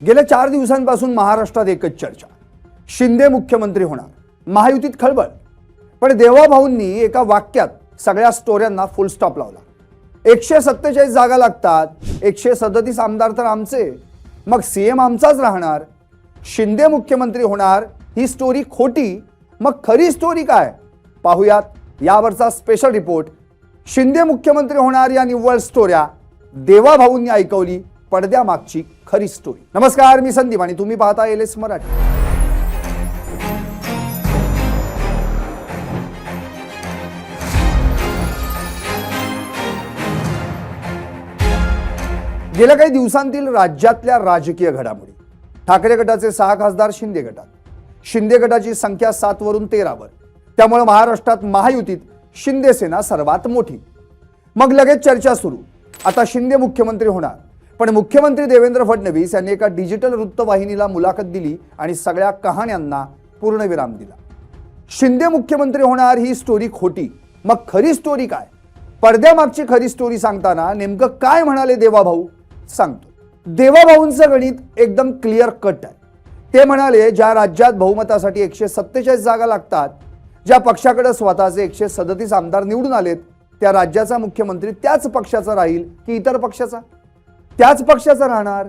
गेल्या 4 दिवसांपासून महाराष्ट्रात एकच चर्चा, शिंदे मुख्यमंत्री होणार, महायुतीत खळबळ। पण देवाभाऊंनी एका वाक्यात सगळ्या स्टोऱ्यांना फुल स्टॉप लावला। 147 जागा लागतात, 137 आमदार तर आमचे, मग सीएम आमचाच राहणार, शिंदे मुख्यमंत्री होणार ही स्टोरी खोटी, मग खरी स्टोरी काय? पाहूयात यावरचा स्पेशल रिपोर्ट। शिंदे मुख्यमंत्री होणार या निव्वळ स्टोऱ्या देवाभाऊंनी ऐकवली, पडद्यामागची खरी स्टोरी। नमस्कार, मी संदीप आणि तुम्ही पाहता एलएस मराठी। गेल्या काही दिवसांतील राज्यातल्या राजकीय घडामोडी। ठाकरे गटाचे 6 खासदार शिंदे गटात, शिंदे गटाची संख्या 7 वरून 13 वर, त्यामुळे महाराष्ट्रात महायुतीत शिंदे सेना सर्वात मोठी। मग लगेच चर्चा सुरू, आता शिंदे मुख्यमंत्री होणार। पण मुख्यमंत्री देवेंद्र फडणवीस यांनी एका डिजिटल वृत्तवाहिनीला मुलाखत दिली आणि सगळ्या कहाण्यांना पूर्णविराम दिला। शिंदे मुख्यमंत्री होणार ही स्टोरी खोटी, मग खरी स्टोरी काय? पडद्यामागची खरी स्टोरी सांगताना नेमकं काय म्हणाले देवाभाऊ सांगतो। देवाभाऊंचं गणित एकदम क्लिअर कट आहे। ते म्हणाले, ज्या राज्यात बहुमतासाठी 147 जागा लागतात, ज्या पक्षाकडे स्वतःचे 137 आमदार निवडून आलेत, त्या राज्याचा मुख्यमंत्री त्याच पक्षाचा राहील की इतर पक्षाचा? त्याच पक्षाचा राहणार।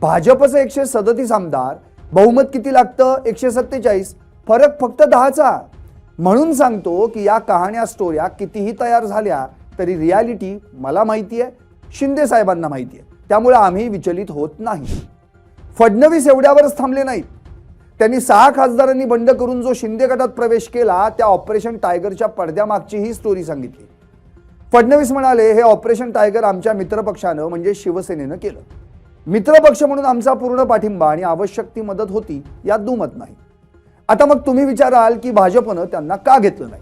भाजपचे 137 आमदार, बहुमत किती लागतं? 147, फरक फक्त 10चा। म्हणून सांगतो की या कहाण्या स्टोऱ्या कितीही तयार झाल्या तरी रियालिटी मला माहिती आहे, शिंदे साहेबांना माहिती आहे, त्यामुळे आम्ही विचलित होत नाही। फडणवीस एवढ्यावरच थांबले नाहीत, त्यांनी 6 खासदारांनी बंड करून जो शिंदे गटात प्रवेश केला, त्या ऑपरेशन टायगरच्या पडद्यामागची ही स्टोरी सांगितली। फडणवीस म्हणाले, हे ऑपरेशन टायगर आमच्या मित्रपक्षानं म्हणजे शिवसेनेनं केलं। मित्रपक्ष म्हणून आमचा पूर्ण पाठिंबा आणि आवश्यक ती मदत होती, यात दुमत नाही। आता मग तुम्ही विचाराल की भाजपनं त्यांना का घेतलं नाही?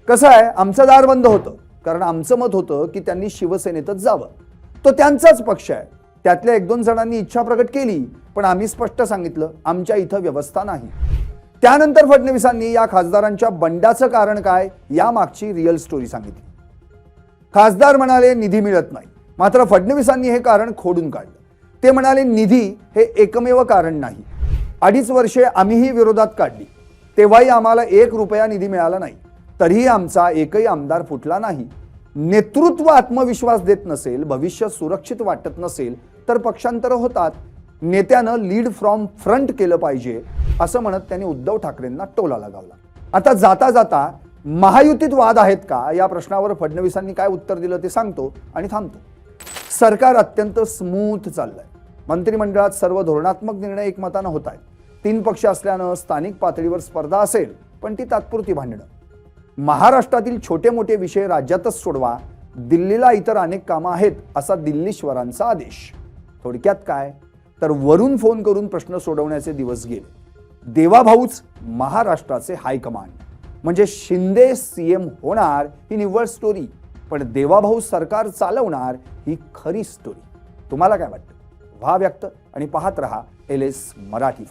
कसं आहे, आमचं दार बंद होतं, कारण आमचं मत होतं की त्यांनी शिवसेनेतच जावं। तो त्यांचाच पक्ष आहे, त्यातल्या 1-2 जणांनी इच्छा प्रकट केली, पण आम्ही स्पष्ट सांगितलं, आमच्या इथं व्यवस्था नाही। त्यानंतर फडणवीसांनी या खासदारांच्या बंडाचं कारण काय, या मागची रिअल स्टोरी सांगितली। खासदार म्हणाले, निधी मिळत नाही, मात्र फडणवीसांनी हे कारण खोडून काढलं। ते म्हणाले, निधी हे एकमेव कारण नाही। 2.5 वर्षे आम्हीही विरोधात काढली, तेव्हाही आम्हाला 1 रुपया निधी मिळाला नाही, तरीही आमचा एकही आमदार फुटला नाही। नेतृत्व आत्मविश्वास देत नसेल, भविष्य सुरक्षित वाटत नसेल, तर पक्षांतर होतात। नेत्यानं लीड फ्रॉम फ्रंट केलं पाहिजे, असं म्हणत त्यांनी उद्धव ठाकरेंना टोला लगावला। आता जाता जाता महायुतीत वाद आहेत का या प्रश्नावर फडणवीसांनी काय उत्तर दिलं ते सांगतो आणि थांबतो। सरकार अत्यंत स्मूथ चाललंय। मंत्रिमंडळात सर्व धोरणात्मक निर्णय एकमतानं होत आहेत। 3 पक्ष असल्यानं स्थानिक पातळीवर स्पर्धा असेल, पण ती तात्पुरती भांडणं। महाराष्ट्रातील छोटे मोठे विषय राज्यातच सोडवा, दिल्लीला इतर अनेक कामं आहेत, असा दिल्लीश्वरांचा आदेश। थोडक्यात काय, तर वरून फोन करून प्रश्न सोडवण्याचे दिवस गेले। देवाभाऊच महाराष्ट्राचे हायकमांड, म्हणजे शिंदे सीएम होणार ही निव्वळ स्टोरी, पण देवाभाऊ सरकार चालवणार ही खरी स्टोरी। तुम्हाला काय वाटतं? व्हा व्यक्त आणि पाहत रहा एलएस मराठी।